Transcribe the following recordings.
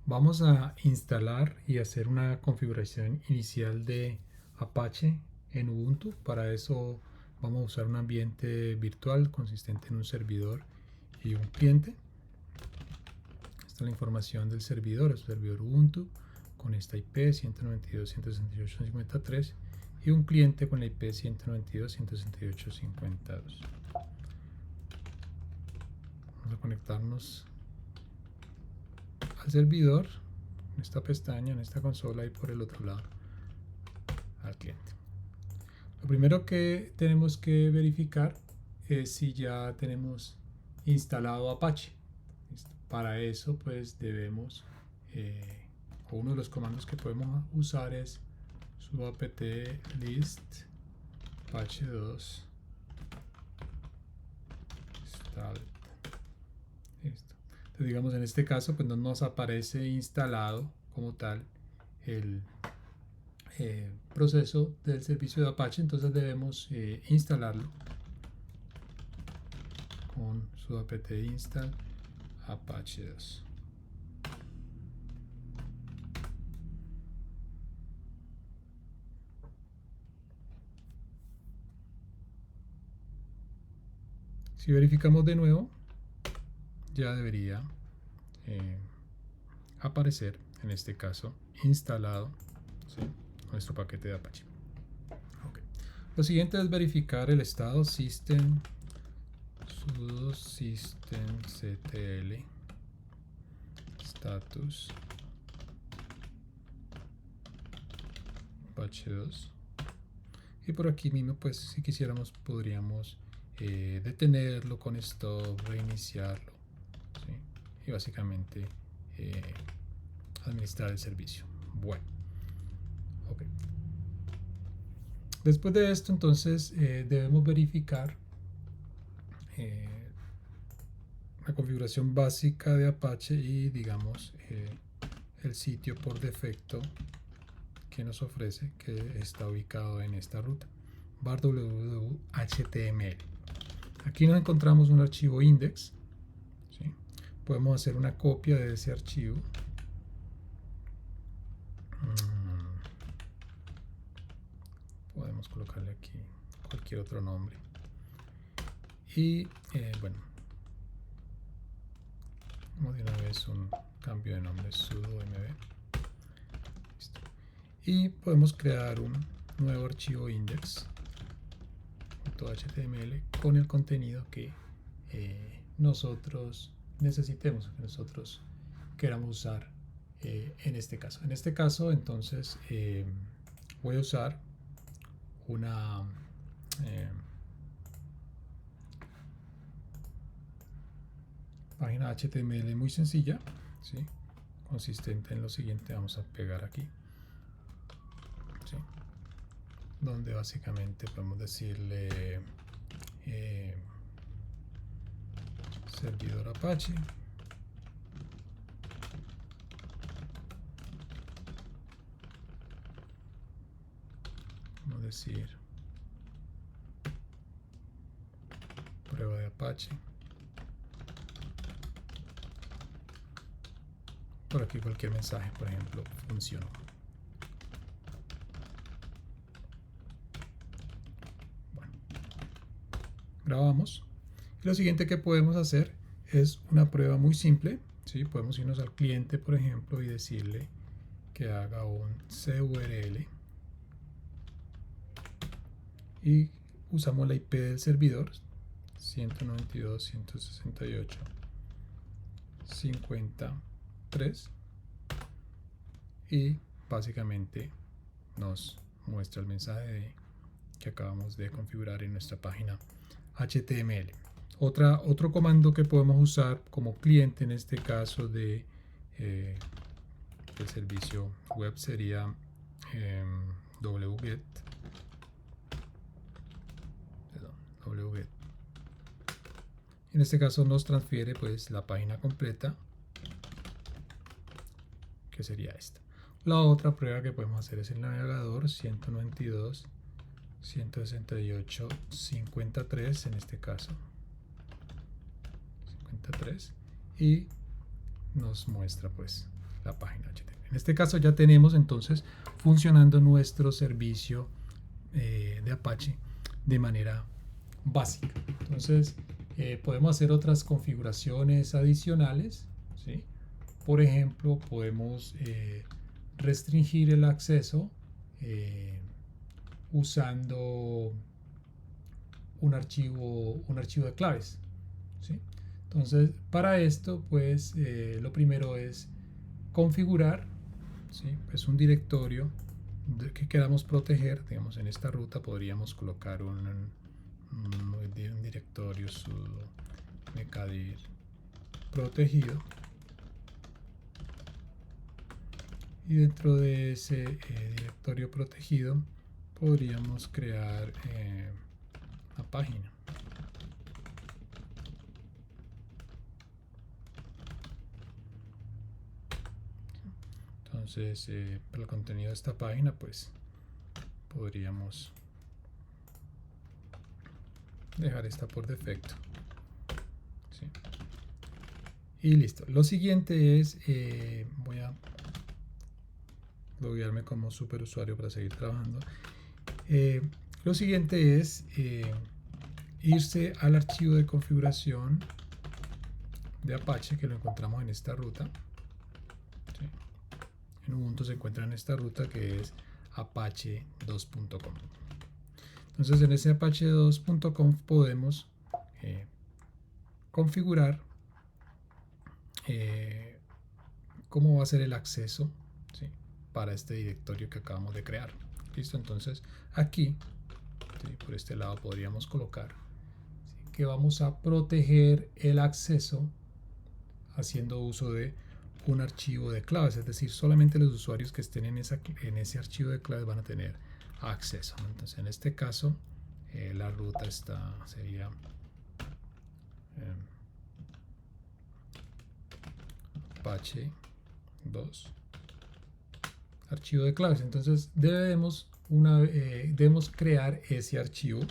Vamos a instalar y hacer una configuración inicial de Apache en Ubuntu. Para eso vamos a usar un ambiente virtual consistente en un servidor y un cliente. Esta es la información del servidor, es un servidor Ubuntu con esta IP 192.168.53 y un cliente con la IP 192.168.52. Vamos a conectarnos al servidor en esta pestaña, en esta consola, y por el otro lado al cliente. Lo primero que tenemos que verificar es si ya tenemos instalado Apache. Para eso pues debemos, o uno de los comandos que podemos usar es sudo apt list apache 2 installed. Listo. Entonces, digamos, en este caso pues no nos aparece instalado como tal el proceso del servicio de Apache, entonces debemos instalarlo con sudo apt install apache 2. Si verificamos de nuevo, ya debería aparecer, en este caso, instalado, ¿sí?, nuestro paquete de Apache. Okay. Lo siguiente es verificar el estado system sudo systemctl status Apache 2. Y por aquí mismo, pues si quisiéramos, podríamos detenerlo con stop, reiniciarlo, ¿sí?, y básicamente administrar el servicio. Bueno, ok. Después de esto, entonces debemos verificar la configuración básica de Apache y, digamos, el sitio por defecto que nos ofrece, que está ubicado en esta ruta, var www.html. Aquí nos encontramos un archivo index, ¿sí? Podemos hacer una copia de ese archivo. Podemos colocarle aquí cualquier otro nombre. Y bueno, como de una vez un cambio de nombre, sudo mb. Listo. Y podemos crear un nuevo archivo index.html con el contenido que nosotros necesitemos, que nosotros queramos usar en este caso. En este caso, entonces, voy a usar una página HTML muy sencilla, ¿sí?, consistente en lo siguiente. Vamos a pegar aquí, ¿sí?, donde básicamente podemos decirle servidor Apache, vamos a decir prueba de Apache. Por aquí cualquier mensaje, por ejemplo, funcionó. Bueno, grabamos. Y lo siguiente que podemos hacer es una prueba muy simple, ¿sí? Podemos irnos al cliente, por ejemplo, y decirle que haga un curl y usamos la IP del servidor 192.168.53 y básicamente nos muestra el mensaje que acabamos de configurar en nuestra página HTML. Otro comando que podemos usar como cliente en este caso de el servicio web sería wget. En este caso nos transfiere pues la página completa, que sería esta. La otra prueba que podemos hacer es el navegador 192.168.53, en este caso 53, y nos muestra pues la página HTML. En este caso ya tenemos entonces funcionando nuestro servicio de Apache de manera básica. Entonces podemos hacer otras configuraciones adicionales, ¿sí? Por ejemplo, podemos restringir el acceso usando un archivo de claves, ¿sí? Entonces, para esto, pues lo primero es configurar, ¿sí? Es un directorio que queramos proteger. Digamos, en esta ruta podríamos colocar un directorio sudo mkdir protegido, y dentro de ese directorio protegido podríamos crear una página. Entonces, para el contenido de esta página, pues podríamos dejar esta por defecto, ¿sí? Y listo. Lo siguiente es, voy a loguearme como superusuario para seguir trabajando. Lo siguiente es irse al archivo de configuración de Apache, que lo encontramos en esta ruta, ¿sí? En Ubuntu se encuentra en esta ruta, que es apache2.conf. Entonces, en ese apache2.conf podemos configurar cómo va a ser el acceso, ¿sí?, para este directorio que acabamos de crear. Listo. Entonces aquí, ¿sí?, por este lado podríamos colocar, ¿sí?, que vamos a proteger el acceso haciendo uso de un archivo de claves, es decir, solamente los usuarios que estén en ese archivo de claves van a tener acceso. Entonces, en este caso, la ruta sería Apache 2 archivo de claves. Entonces debemos crear ese archivo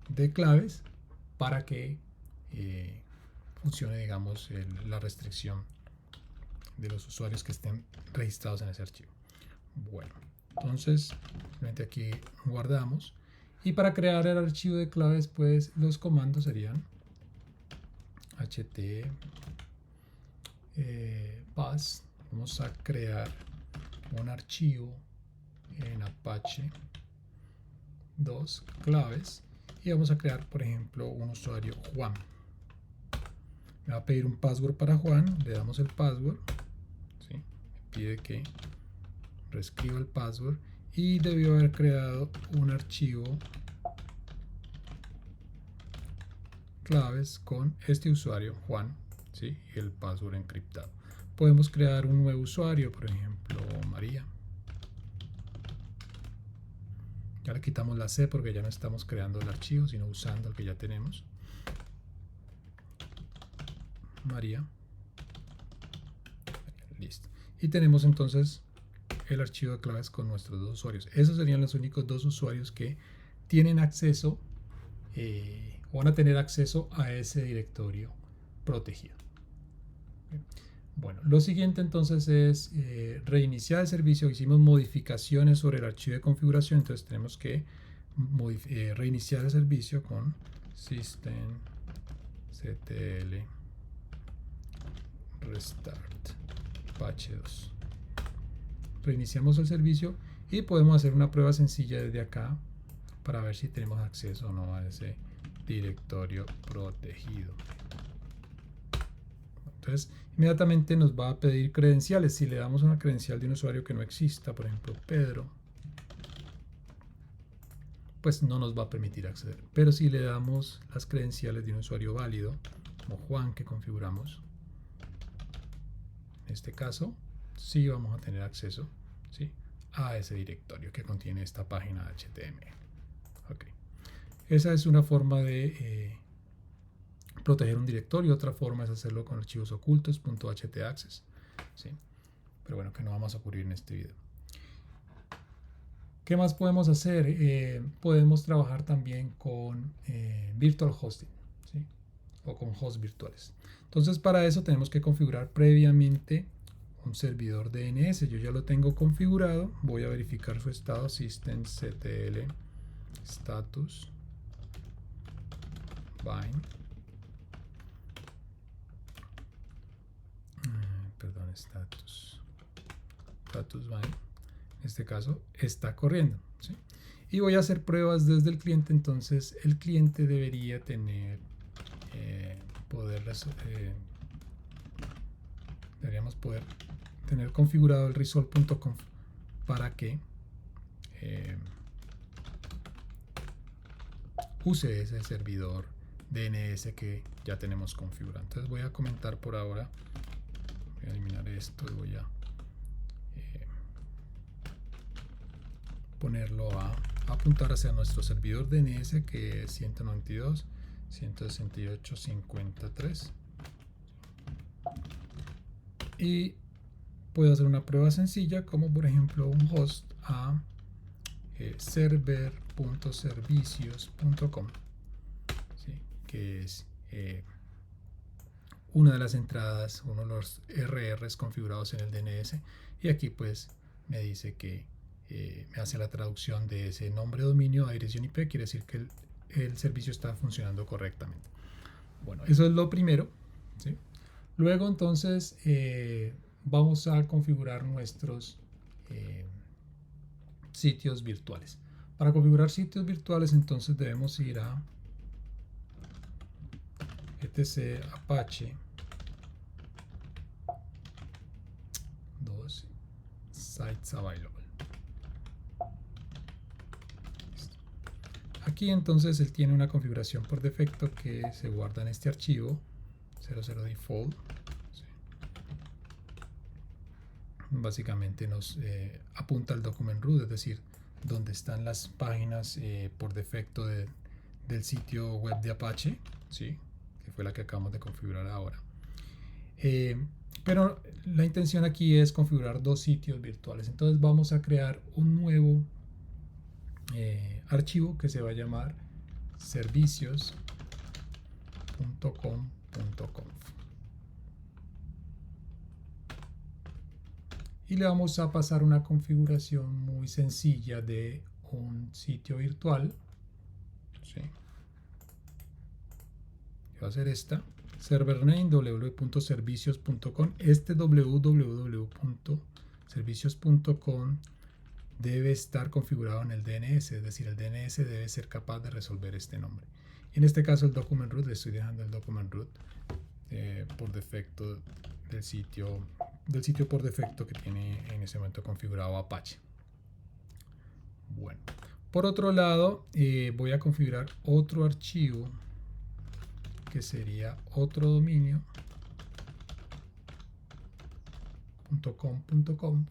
de claves para que funcione, digamos, la restricción de los usuarios que estén registrados en ese archivo. Bueno, entonces simplemente aquí guardamos, y para crear el archivo de claves, pues los comandos serían ht pass. Vamos a crear un archivo en Apache 2 claves y vamos a crear, por ejemplo, un usuario Juan. Me va a pedir un password para Juan, le damos el password, ¿sí?, me pide que reescriba el password, y debió haber creado un archivo claves con este usuario Juan, ¿sí?, y el password encriptado. Podemos crear un nuevo usuario, por ejemplo, María. Ya le quitamos la C porque ya no estamos creando el archivo, sino usando el que ya tenemos. María. Listo. Y tenemos entonces el archivo de claves con nuestros dos usuarios. Esos serían los únicos dos usuarios que tienen acceso o van a tener acceso a ese directorio protegido. Bueno, lo siguiente entonces es reiniciar el servicio. Hicimos modificaciones sobre el archivo de configuración, entonces tenemos que reiniciar el servicio con systemctl restart apache 2. Reiniciamos el servicio y podemos hacer una prueba sencilla desde acá para ver si tenemos acceso o no a ese directorio protegido. Entonces, inmediatamente nos va a pedir credenciales. Si le damos una credencial de un usuario que no exista, por ejemplo, Pedro, pues no nos va a permitir acceder. Pero si le damos las credenciales de un usuario válido, como Juan, que configuramos, en este caso, sí vamos a tener acceso, ¿sí?, a ese directorio que contiene esta página HTML. Okay. Esa es una forma de proteger un directorio. Otra forma es hacerlo con archivos ocultos, .htaccess, ¿sí? Pero bueno, que no vamos a ocurrir en este video. ¿Qué más podemos hacer? Podemos trabajar también con virtual hosting, ¿sí?, o con hosts virtuales. Entonces, para eso tenemos que configurar previamente un servidor DNS. Yo ya lo tengo configurado. Voy a verificar su estado. systemctl status bind. Perdón, status bind. En este caso está corriendo, ¿sí? Y voy a hacer pruebas desde el cliente. Entonces el cliente debería tener deberíamos poder tener configurado el resolve.conf para que use ese servidor DNS que ya tenemos configurado. Entonces voy a comentar por ahora, voy a eliminar esto y voy a ponerlo a apuntar hacia nuestro servidor DNS, que es 192.168.53, y puedo hacer una prueba sencilla, como por ejemplo un host a server.servicios.com, ¿sí? Que es una de las entradas, uno de los RRs configurados en el DNS, y aquí pues me dice que me hace la traducción de ese nombre de dominio a dirección IP. Quiere decir que el servicio está funcionando correctamente. Bueno, eso es lo primero, ¿sí? Luego entonces vamos a configurar nuestros sitios virtuales. Para configurar sitios virtuales entonces debemos ir a etc apache 2 sites available. Aquí entonces él tiene una configuración por defecto que se guarda en este archivo 00 default, ¿sí? Básicamente nos apunta al document root, es decir, donde están las páginas por defecto del sitio web de Apache, ¿sí? Que fue la que acabamos de configurar ahora. Pero la intención aquí es configurar dos sitios virtuales. Entonces vamos a crear un nuevo archivo que se va a llamar servicios.com.conf, y le vamos a pasar una configuración muy sencilla de un sitio virtual, ¿sí? Va a ser esta: server name www.servicios.com. Este www.servicios.com debe estar configurado en el DNS, es decir, el DNS debe ser capaz de resolver este nombre. Y en este caso el document root, le estoy dejando el document root por defecto del sitio por defecto que tiene en ese momento configurado Apache. Bueno, por otro lado voy a configurar otro archivo que sería otro dominio .com.conf,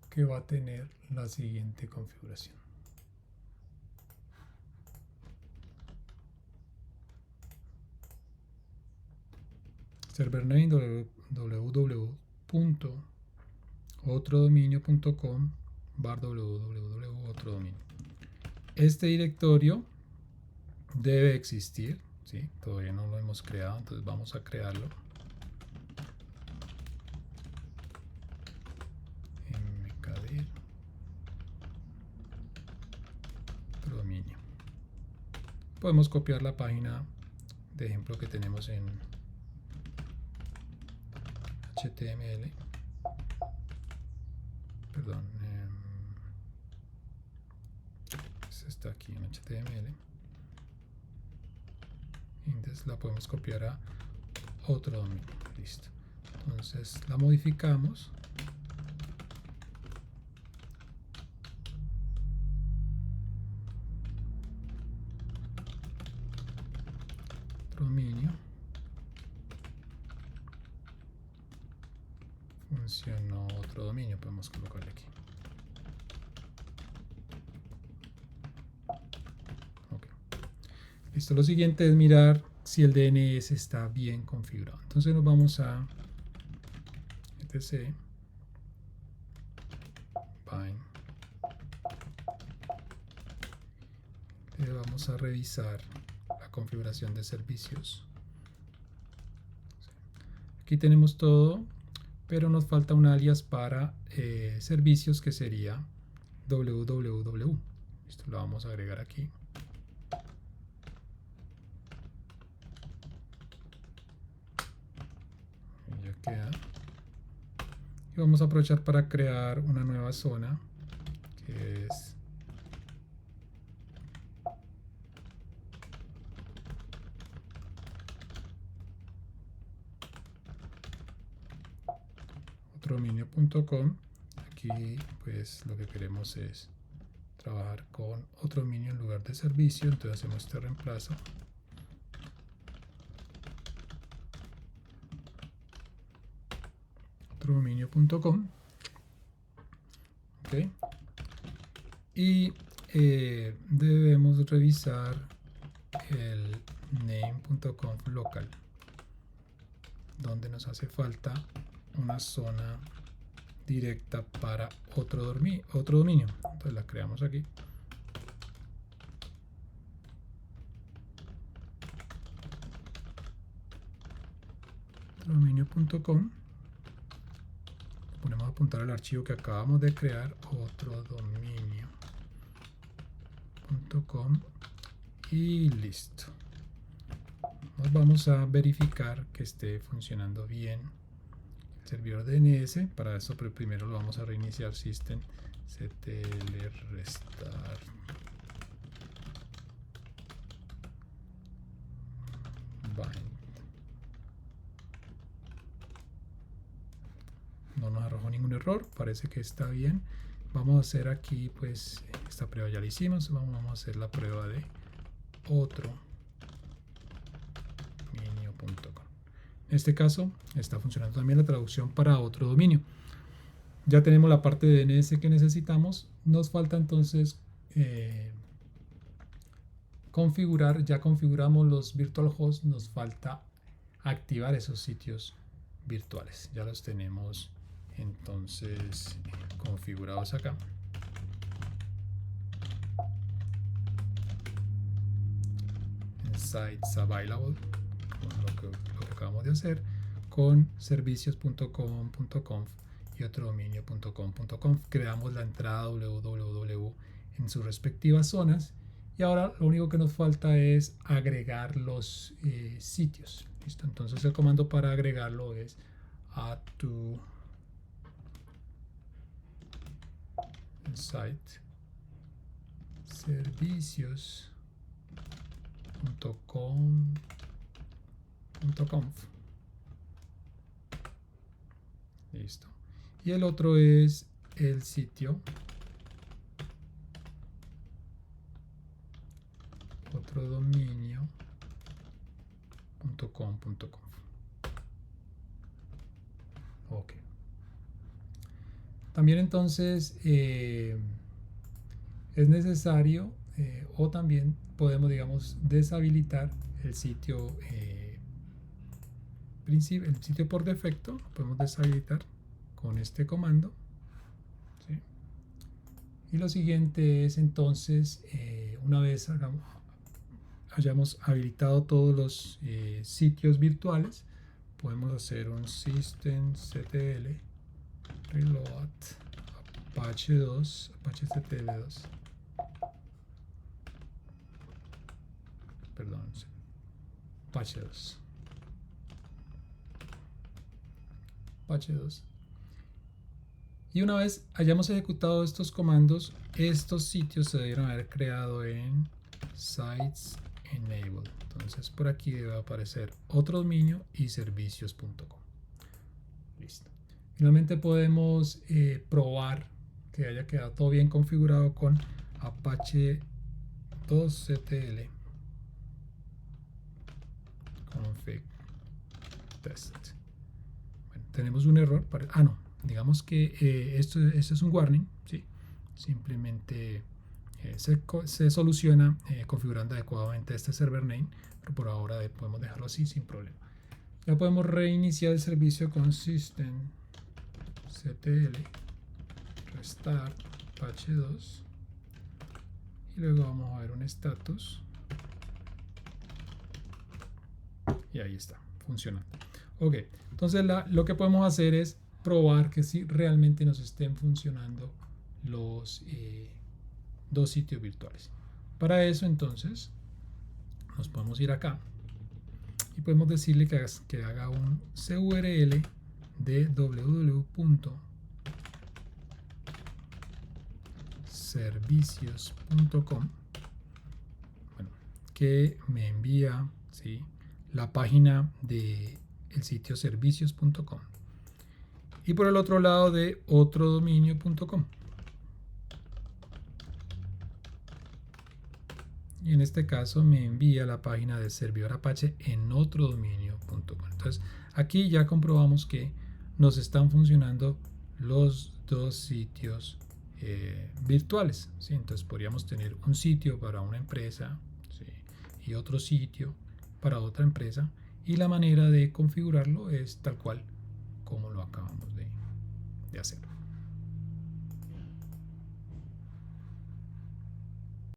que va a tener la siguiente configuración: server name www.otrodominio.com /www.otrodominio. Este directorio debe existir, ¿sí? Todavía no lo hemos creado, entonces vamos a crearlo. mkdir dominio. Podemos copiar la página de ejemplo que tenemos en HTML, perdón, está aquí en HTML, y entonces la podemos copiar a otro dominio. Listo. Entonces la modificamos. Dominio funcionó otro dominio, podemos colocarle aquí. Okay. Listo, lo siguiente es mirar si el DNS está bien configurado. Entonces nos vamos a etc bind, le vamos a revisar la configuración de servicios. Aquí tenemos todo, pero nos falta un alias para servicios que sería www. Esto lo vamos a agregar aquí. Y ya queda. Y vamos a aprovechar para crear una nueva zona que es otrodominio.com. Aquí pues lo que queremos es trabajar con otro dominio en lugar de servicio, entonces hacemos este reemplazo. Otrodominio.com. Okay. Y debemos revisar el name.conf local, donde nos hace falta una zona directa para otro dominio. Entonces la creamos aquí. Dominio.com. Ponemos a apuntar al archivo que acabamos de crear, otrodominio.com, y listo. Nos vamos a verificar que esté funcionando bien el servidor DNS. Para eso primero lo vamos a reiniciar system ctl restart bind. No nos arrojó ningún error, parece que está bien. Vamos a hacer aquí, pues esta prueba ya la hicimos. Vamos a hacer la prueba de otrodominio.com. En este caso está funcionando también la traducción para otro dominio. Ya tenemos la parte de DNS que necesitamos. Nos falta entonces configurar. Ya configuramos los virtual hosts, nos falta activar esos sitios virtuales. Ya los tenemos entonces configurados acá. En sites available, con lo que acabamos de hacer, con servicios.com.conf y otrodominio.com.conf. Creamos la entrada www en sus respectivas zonas, y ahora lo único que nos falta es agregar los sitios. ¿Listo? Entonces el comando para agregarlo es add to site servicios.com.conf. Listo. Y el otro es el sitio otrodominio.com.conf. Ok. También entonces es necesario o también podemos, digamos, deshabilitar el sitio por defecto. Lo podemos deshabilitar con este comando, ¿sí? Y lo siguiente es entonces, una vez hayamos habilitado todos los sitios virtuales, podemos hacer un systemctl reload apacetl2, perdón, apache2. Y una vez hayamos ejecutado estos comandos, estos sitios se debieron haber creado en sites enable. Entonces por aquí debe aparecer otro dominio y servicios.com. Listo. Finalmente podemos probar que haya quedado todo bien configurado con apache2ctl config test. Bueno, tenemos un error. No, digamos que esto es un warning, ¿sí? Simplemente se soluciona configurando adecuadamente este server name, pero por ahora podemos dejarlo así sin problema. Ya podemos reiniciar el servicio con systemctl restart apache2 y luego vamos a ver un status y ahí está funcionando. Ok, entonces lo que podemos hacer es probar que si realmente nos estén funcionando los dos sitios virtuales. Para eso entonces nos podemos ir acá y podemos decirle que haga un CURL de www.servicios.com, bueno, que me envía, ¿sí?, la página de el sitio servicios.com, y por el otro lado de otrodominio.com. Y en este caso me envía la página del servidor Apache en otrodominio.com. Entonces aquí ya comprobamos que nos están funcionando los dos sitios virtuales, ¿sí? Entonces podríamos tener un sitio para una empresa, ¿sí?, y otro sitio para otra empresa, y la manera de configurarlo es tal cual como lo acabamos de hacer.